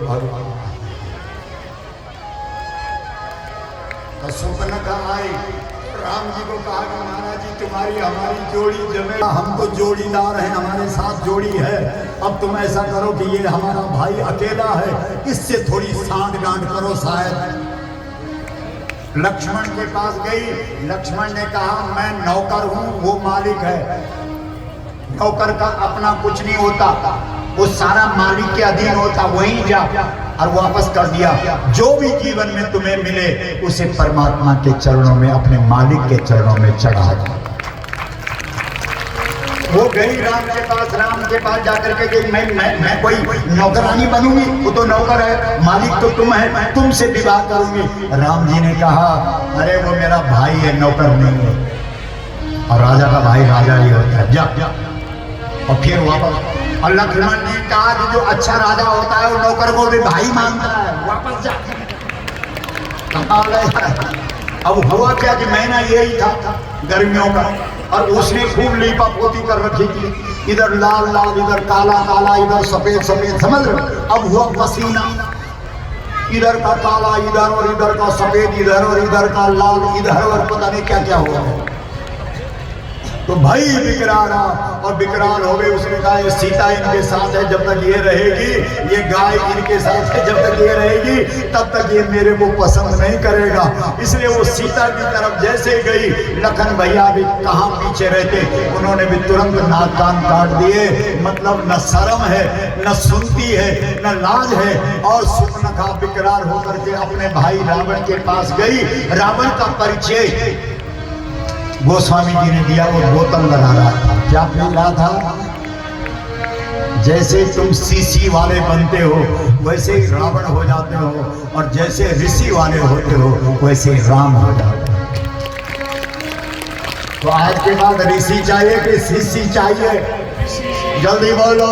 भगवान। तो स्वप्न का आई, राम जी को कहा कि महाराज जी तुम्हारी हमारी जोड़ी जमे, हम तो जोड़ीदार हैं, हमारे साथ जोड़ी है। अब तुम ऐसा करो कि ये हमारा भाई अकेला है, इससे थोड़ी सांठ गांठ करो शायद। लक्ष्मण के पास गई, लक्ष्मण ने कहा मैं नौकर हूं, वो मालिक है। नौकर का अपना कुछ नहीं होता, वो सारा मालिक के अधीन होता। वहीं जा और वापस कर दिया। जो भी जीवन में तुम्हें मिले उसे परमात्मा के चरणों में, अपने मालिक के चरणों में चढ़ा दो। वो गई राम के पास जाकर के कि मैं कोई नौकरानी बनूंगी, वो तो नौकर है, मालिक तो तुम है, तुमसे विवाह करूंगी। राम जी ने कहा अरे वो मेरा भाई है, नौकर नहीं है। और राजा का भाई राजा ही होता है, जा। और फिर वापस, और लक्ष्मण ने कहा कि जो अच्छा राजा होता है वो नौकर को भी भाई मानता है, वापस जा। अब हुआ क्या कि महीना यही था गर्मियों का, और उसने खूब लीपा पोती कर रखी थी, इधर लाल लाल, इधर काला काला, इधर सफेद सफेद, समझ रहे। अब हुआ पसीना, इधर का काला इधर, और इधर का सफेद इधर, और इधर का लाल इधर, और पता नहीं क्या क्या हुआ। तो भाई विकराल, और विकराल हो गए। उसने कहा ये सीता इनके साथ है जब तक ये रहेगी, ये गाय इनके साथ है जब तक ये रहेगी, तब तक ये मेरे को पसंद नहीं करेगा। इसलिए वो सीता की तरफ जैसे गई, लखन भैया भी कहाँ पीछे रहते, उन्होंने भी तुरंत नाक कान काट दिए। मतलब न शर्म है, न सुनती है, न लाज है। और सुपनखा विकराल होकर के अपने भाई रावण के पास गई। रावण का परिचय गोस्वामी जी ने दिया। वो बोतल लगा रहा था, क्या पी रहा था? जैसे तुम सीसी वाले बनते हो वैसे ही रावण हो जाते हो, और जैसे ऋषि वाले होते हो वैसे ही राम हो जाते हो। तो आज के बाद ऋषि चाहिए कि सीसी चाहिए? जल्दी बोलो।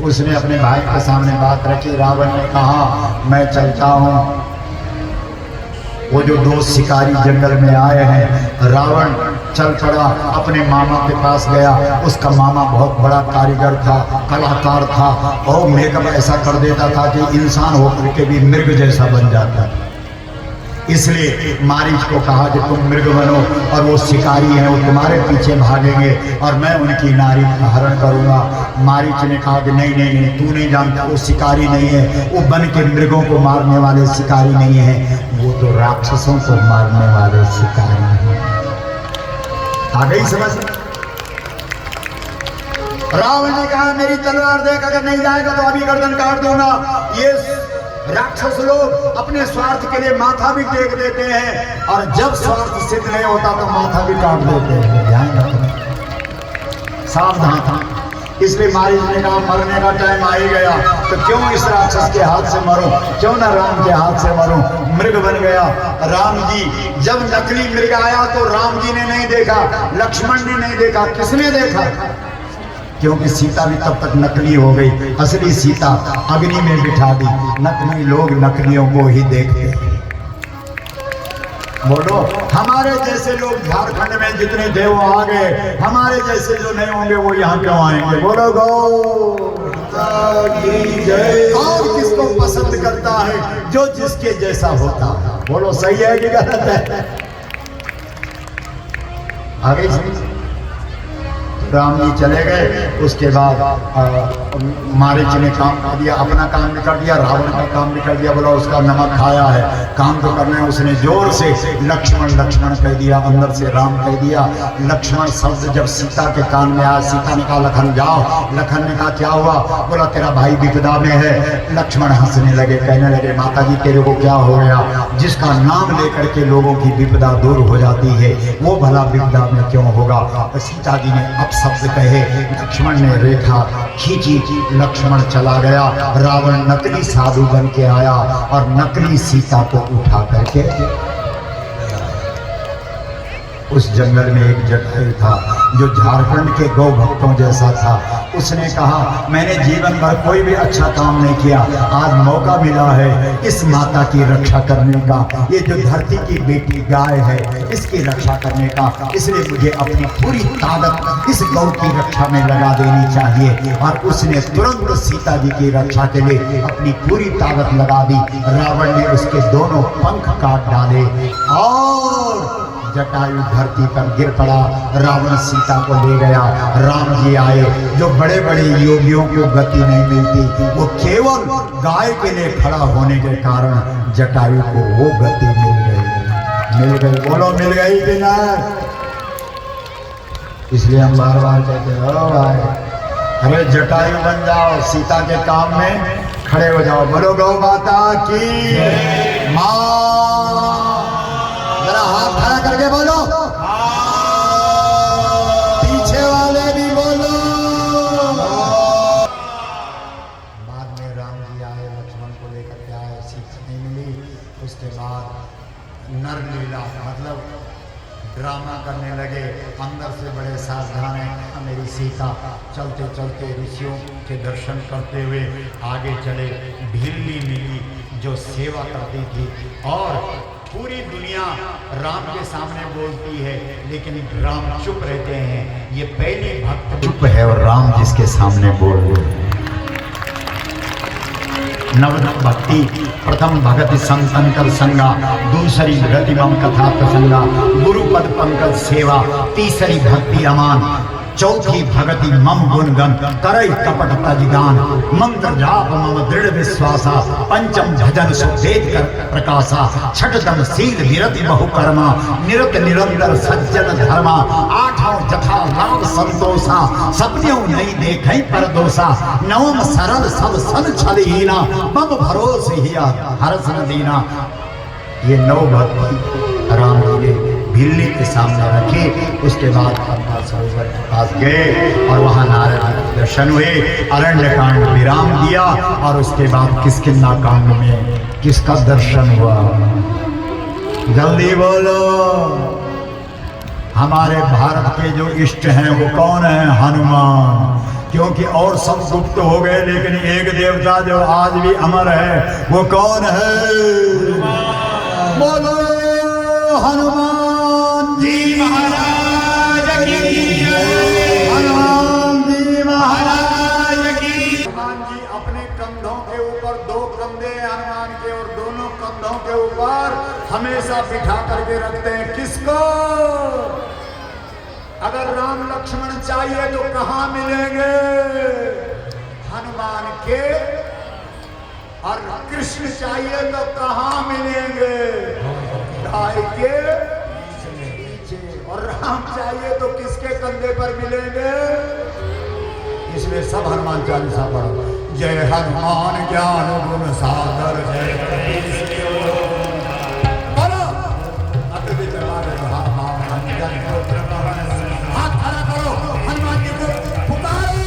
उसने अपने भाई के सामने बात रखी। रावण ने कहा मैं चलता हूं। वो जो दो शिकारी जंगल में आए हैं, रावण चल पड़ा, अपने मामा के पास गया। उसका मामा बहुत बड़ा कारीगर था, कलाकार था, और मेकअप ऐसा कर देता था कि इंसान होकर के भी मृग जैसा बन जाता। इसलिए मारीच को कहा कि तुम मृग बनो, और वो शिकारी हैं, वो तुम्हारे पीछे भागेंगे, और मैं उनकी नारी का हरण करूंगा। मारीच ने कहा कि नहीं नहीं नहीं, तू नहीं जानता, वो शिकारी नहीं है, वो बन के मृगों को मारने वाले शिकारी नहीं है, वो तो राक्षसों को मारने वाले शिकारी हैं। आ गई समझ? रावण ने कहा मेरी तलवार देख, अगर नहीं जाएगा तो अभी गर्दन काट दूंगा। ये राक्षस लोग अपने स्वार्थ के लिए माथा भी टेक देते हैं, और जब स्वार्थ सिद्ध नहीं होता तो माथा भी काट देते हैं। ध्यान रखना, सावधान था। इसलिए मारीच ने कहा मरने का टाइम आ ही गया, तो क्यों इस राक्षस के हाथ से मरूं, क्यों ना राम के हाथ से मरूं। मृग बन गया। राम जी जब नकली मृग आया तो राम जी ने नहीं देखा, लक्ष्मण ने नहीं देखा। किसने देखा? क्योंकि सीता भी तब तक नकली हो गई, असली सीता अग्नि में बिठा दी। नकली लोग नकलियों को ही देखते हैं। बोलो, हमारे जैसे लोग झारखंड में जितने थे वो आ गए, हमारे जैसे जो नहीं होंगे वो यहाँ क्यों आएंगे? बोलो गौ जय। और किसको पसंद करता है? जो जिसके जैसा होता है। बोलो सही है कि गलत है? आगे राम जी चले गए। उसके बाद मारीच ने काम कर दिया, अपना काम भी कर दिया, रावण का काम भी कर दिया। बोला उसका नमक खाया है, काम तो करना है। उसने जोर से लक्ष्मण लक्ष्मण कह दिया, अंदर से राम कह दिया। लक्ष्मण शब्द जब सीता के कान में आया, सीता ने कहा लखन जाओ। लखन ने कहा क्या हुआ? बोला तेरा भाई विपदा में है। लक्ष्मण हंसने लगे, कहने लगे माता जी तेरे को क्या हो गया? जिसका नाम लेकर के लोगों की विपदा दूर हो जाती है वो भला विपदा में क्यों होगा? सीता जी ने अब शब्द कहे, लक्ष्मण ने रेखा खींची, लक्ष्मण चला गया। रावण नकली साधु बन के आया और नकली सीता को उठा करके उस जंगल में एक जटायु था जो झारखंड के गौ भक्तों जैसा था। उसने कहा मैंने जीवन भर कोई भी अच्छा काम नहीं किया, आज मौका मिला है इस माता की रक्षा करने का, ये जो धरती की बेटी गाय है इसकी रक्षा करने का, इसलिए मुझे अपनी पूरी ताकत इस गौ की रक्षा में लगा देनी चाहिए। और उसने तुरंत सीता जी की रक्षा के लिए अपनी पूरी ताकत लगा दी। रावण ने उसके दोनों पंख काट डाले और जटायु धरती पर गिर पड़ा। रावण सीता को ले गया। राम जी आए। जो बड़े बड़े योगियों को गति नहीं मिलती, वो केवल गाय के लिए खड़ा होने के कारण जटायु को वो गति मिल गई। बोलो मिल गई कि ना? इसलिए हम बार बार कहते हैं ओ भाई, अरे जटायु बन जाओ, सीता के काम में खड़े हो जाओ। बोलो गौ माता की माँ। जरा हाथ खड़ा करके बोलो, पीछे वाले भी बोलो। बाद में राम जी आए, लक्ष्मण को लेकर के आए, सीता नहीं मिली। उसके बाद नर लीला मतलब ड्रामा करने लगे। अंदर से बड़े सावधान हैं मेरी सीता। चलते चलते ऋषियों के दर्शन करते हुए आगे चले। ढिल्ली मिली जो सेवा करती थी और पूरी दुनिया राम के सामने बोलती है, लेकिन राम चुप रहते हैं। ये पहली भक्त चुप है और राम जिसके सामने बोल रहे हैं। नव भक्ति प्रथम भगति संतन कर संगा, दूसरी भगति मम कथा प्रसंगा, गुरुपद पंकज सेवा, तीसरी भक्ति अमान, चौथी भगति मम गुणगन, करई कपट तजगान, मंत्र जाप मम दृढ़ विश्वासा, पंचम भजन सुवेद कर प्रकाशा, छठदम सील विरति बहुकर्मा, निरत निरंतर सज्जन धर्मा, आठों जथा राम संतोषा, सपन्यों नहीं देखें परदोषा, नवम सरल सब सन छलहीना, मम भरोसे हिया हरस न दीना। ये नौ भक्ति राम जी ने भिल्ली के सामने रखी। उसके बाद अम्बा सरोवर के पास गए और वहाँ नारद के दर्शन हुए। अरण्य कांड विराम दिया और उसके बाद किष्किंधा कांड में किसका दर्शन हुआ? जल्दी बोलो। हमारे भारत के जो इष्ट हैं वो कौन है? हनुमान। क्योंकि और सब गुप्त हो गए, लेकिन एक देवता जो आज भी अमर है वो कौन है? बोलो हनुमान जी महाराज की। हनुमान जी महाराज की। हनुमान जी अपने कंधों के ऊपर दो कंधे हनुमान के और दोनों कंधों के ऊपर हमेशा बिठा करके रखते हैं। किसको? अगर राम लक्ष्मण चाहिए तो कहाँ मिलेंगे? हनुमान के। और कृष्ण चाहिए तो कहाँ मिलेंगे? गाय के पीछे। और राम चाहिए तो किसके कंधे पर मिलेंगे? इसलिए सब हनुमान चालीसा पढ़ो। जय हनुमान ज्ञान गुण सागर जय बोलो। अद्भुत हाथ खड़ा करो, हनुमान जी को पुकारो।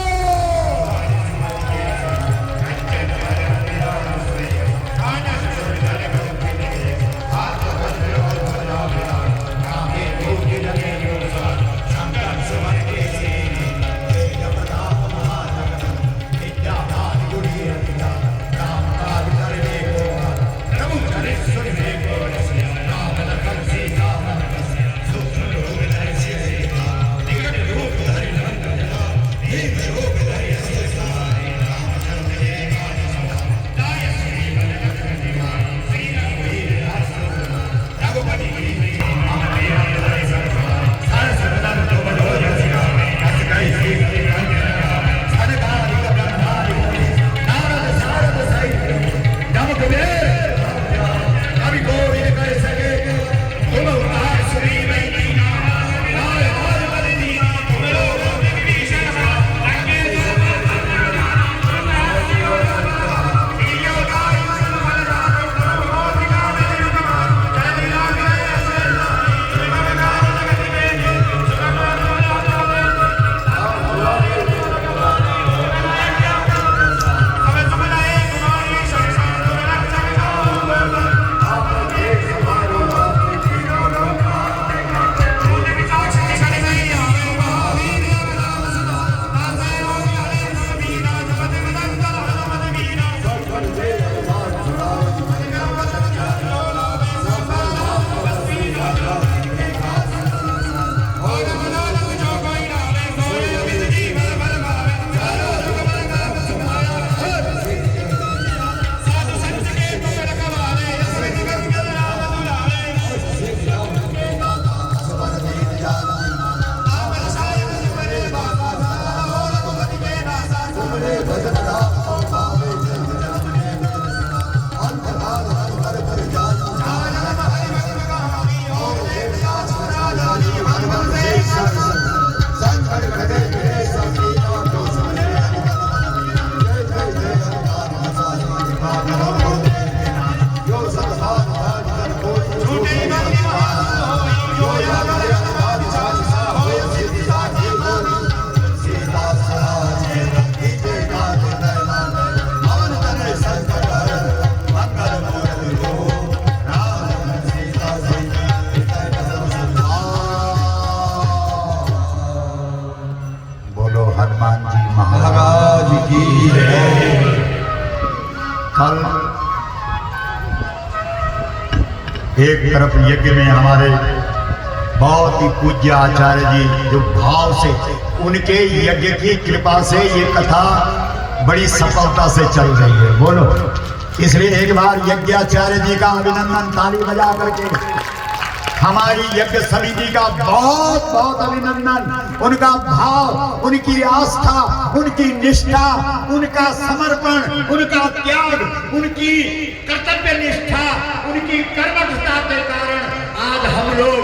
की जय। कल एक तरफ यज्ञ में हमारे बहुत ही पूज्य आचार्य जी जो भाव से, उनके यज्ञ की कृपा से ये कथा बड़ी सफलता से चल रही है। बोलो, इसलिए एक बार यज्ञाचार्य जी का अभिनंदन ताली बजा करके, हमारी यज्ञ समिति का बहुत बहुत अभिनंदन। उनका भाव, उनकी आस्था, उनकी निष्ठा, उनका समर्पण, उनका त्याग, उनकी कर्तव्य निष्ठा, उनकी कर्मठता के कारण आज हम लोग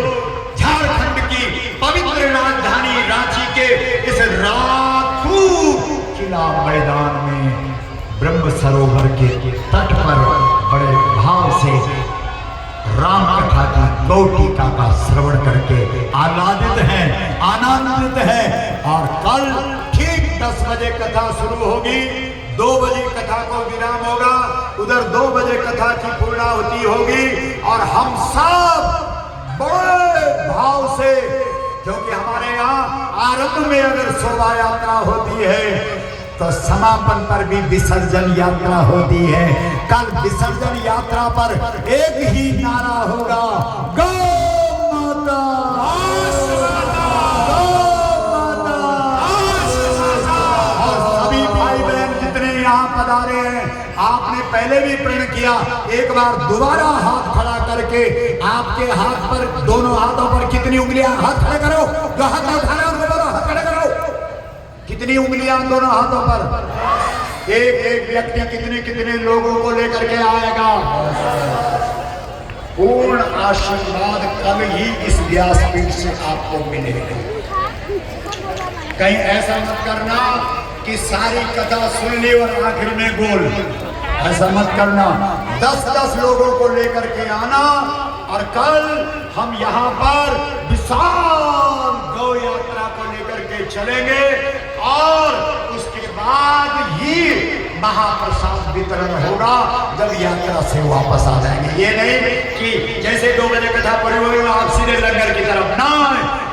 झारखंड की पवित्र राजधानी रांची के इस राखू किला मैदान में ब्रह्म सरोवर के तट पर बड़े भाव से राम कथा की गौटिका का श्रवण करके आह्लादित हैं, आनंदित हैं। और कल ठीक 10 बजे कथा शुरू होगी, 2 बजे कथा को विराम होगा, उधर 2 बजे कथा की पूर्णाहुति होगी। और हम सब बड़े भाव से, क्योंकि हमारे यहाँ आरंभ में अगर शोभा यात्रा होती है तो समापन पर भी विसर्जन यात्रा होती है। कल विसर्जन यात्रा पर एक ही नारा होगा, गौ माता, गौ माता। और सभी भाई बहन जितने यहाँ पधारे हैं, आपने पहले भी प्रण किया, एक बार दोबारा हाथ खड़ा करके, आपके हाथ पर, दोनों हाथों पर कितनी उंगलियां, हाथ खड़े करो, जो हाथ उठाना उनको बोलो हाथ खड़े करो। कितनी उंगलियां दोनों हाथों पर? एक एक व्यक्ति कितने कितने लोगों को लेकर के आएगा? पूर्ण आशीर्वाद कल ही इस व्यासपीठ से आपको मिलेगा। कहीं ऐसा मत करना कि सारी कथा सुन ली और आखिर में गोल, ऐसा मत करना। 10-10 लोगों को लेकर के आना। और कल हम यहाँ पर विशाल गौ यात्रा को लेकर के चलेंगे और उसके बाद ही महाप्रसाद वितरण होगा जब यात्रा से वापस आ जाएंगे। ये नहीं कि जैसे 2 बजे कथा पड़ी हुई आप सीधे लंगर की तरफ, ना,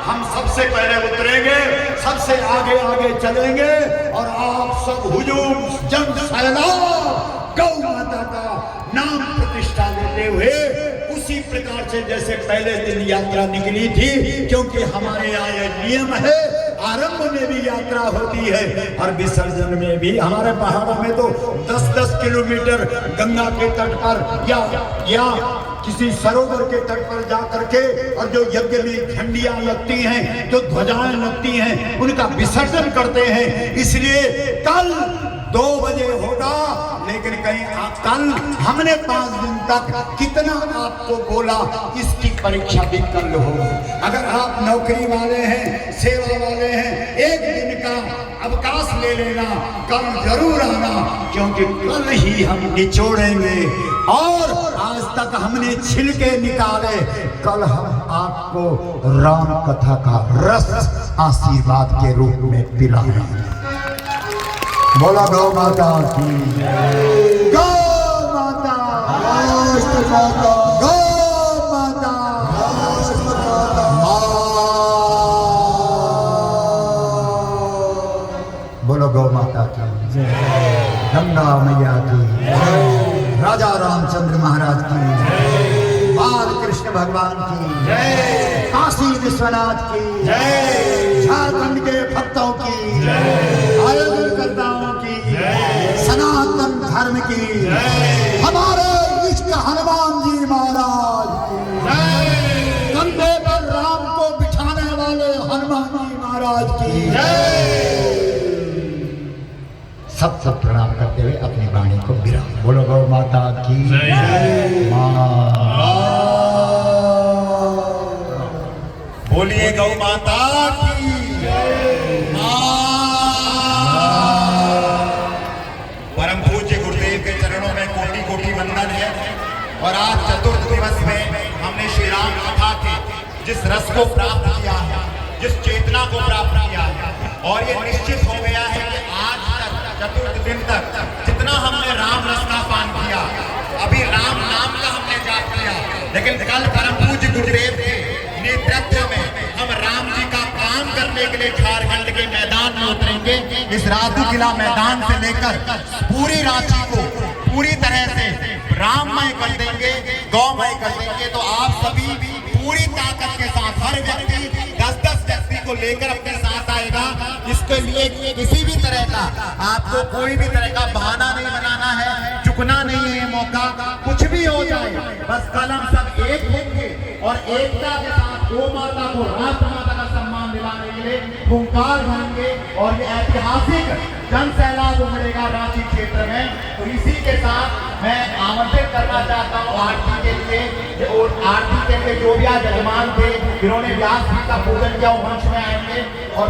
हम सबसे पहले उतरेंगे, सबसे आगे आगे चलेंगे और आप सब हुजूम जन सैलाब गौ माता का नाम प्रतिष्ठा लेते हुए उसी प्रकार से जैसे पहले दिन यात्रा निकली थी, क्योंकि हमारे यहाँ यह नियम है, आरंभ में भी यात्रा होती है और विसर्जन में भी। हमारे पहाड़ों में तो 10-10 किलोमीटर गंगा के तट पर या किसी सरोवर के तट पर जा करके, और जो यज्ञ में झंडियां लगती हैं, जो ध्वजाएं लगती हैं, उनका विसर्जन करते हैं। इसलिए कल 2 बजे होगा, लेकिन कहीं कल हमने 5 दिन तक कितना आपको बोला, इसकी परीक्षा भी कल होगी। अगर आप नौकरी वाले हैं, सेवा वाले हैं, एक दिन का अवकाश ले लेना, कल जरूर आना, क्योंकि कल ही हम निचोड़ेंगे। और आज तक हमने छिलके निकाले, कल हम आपको राम कथा का रस आशीर्वाद के रूप में पिलाएंगे। बोला गौ माता की जय। गौ माता, गौ माता, बोलो गौ माता की जय। गंगा मैया की जय। राजा रामचंद्र महाराज की जय। बाल कृष्ण भगवान की जय। काशी विश्वनाथ की जय। झारखंड के भक्तों की जय। आयोजनकर्ताओं की जय। सनातन धर्म की जय। हमारे इष्ट हनुमान जी महाराज की जय। कंधे पर राम को बिठाने वाले हनुमान जी महाराज की जय। सब प्रणाम करते हुए अपनी वाणी को विराम। बोलो गौ माता की जय। बोलिए गौ माता की परम पूज्य गुरुदेव के चरणों में कोटि कोटि वंदन है। और आज चतुर्थ दिवस में हमने श्री राम कथा के जिस रस को प्राप्त किया है, जिस चेतना को प्राप्त किया है, और ये निश्चित हो गया है कि आज तक चतुर्थ दिन तक जितना हमने राम रस का पान किया, अभी राम नाम का हमने जाप किया, लेकिन कल परम पूज्य गुरुदेव के नेतृत्व में हम राम जी का काम करने के लिए झारखंड के मैदान मैदान में उतरेंगे। इस रातू किला मैदान से लेकर पूरी रांची को पूरी तरह से राममय कर देंगे, गौमय कर देंगे। तो आप सभी पूरी ताकत के साथ, हर व्यक्ति 10-10 व्यक्ति को लेकर अपने साथ आएगा। इसके लिए किसी भी तरह का आपको कोई भी तरह का बहाना नहीं बनाना है, चुकना नहीं है मौका। कुछ भी हो जाए, बस कल हम सब एक होंगे और एकता के साथ गौ माता को, राष्ट्रमाता का सम्मान दिलाने के लिए हुंकार भरेंगे और ये ऐतिहासिक जन सैलाब उमड़ेगा रांची क्षेत्र में। तो इसी के साथ मैं आमंत्रित करना चाहता हूँ आरती के लिए, और आरती के लिए जो भी आज यजमान थे जिन्होंने व्यास जी का पूजन किया वो मंच में आएंगे और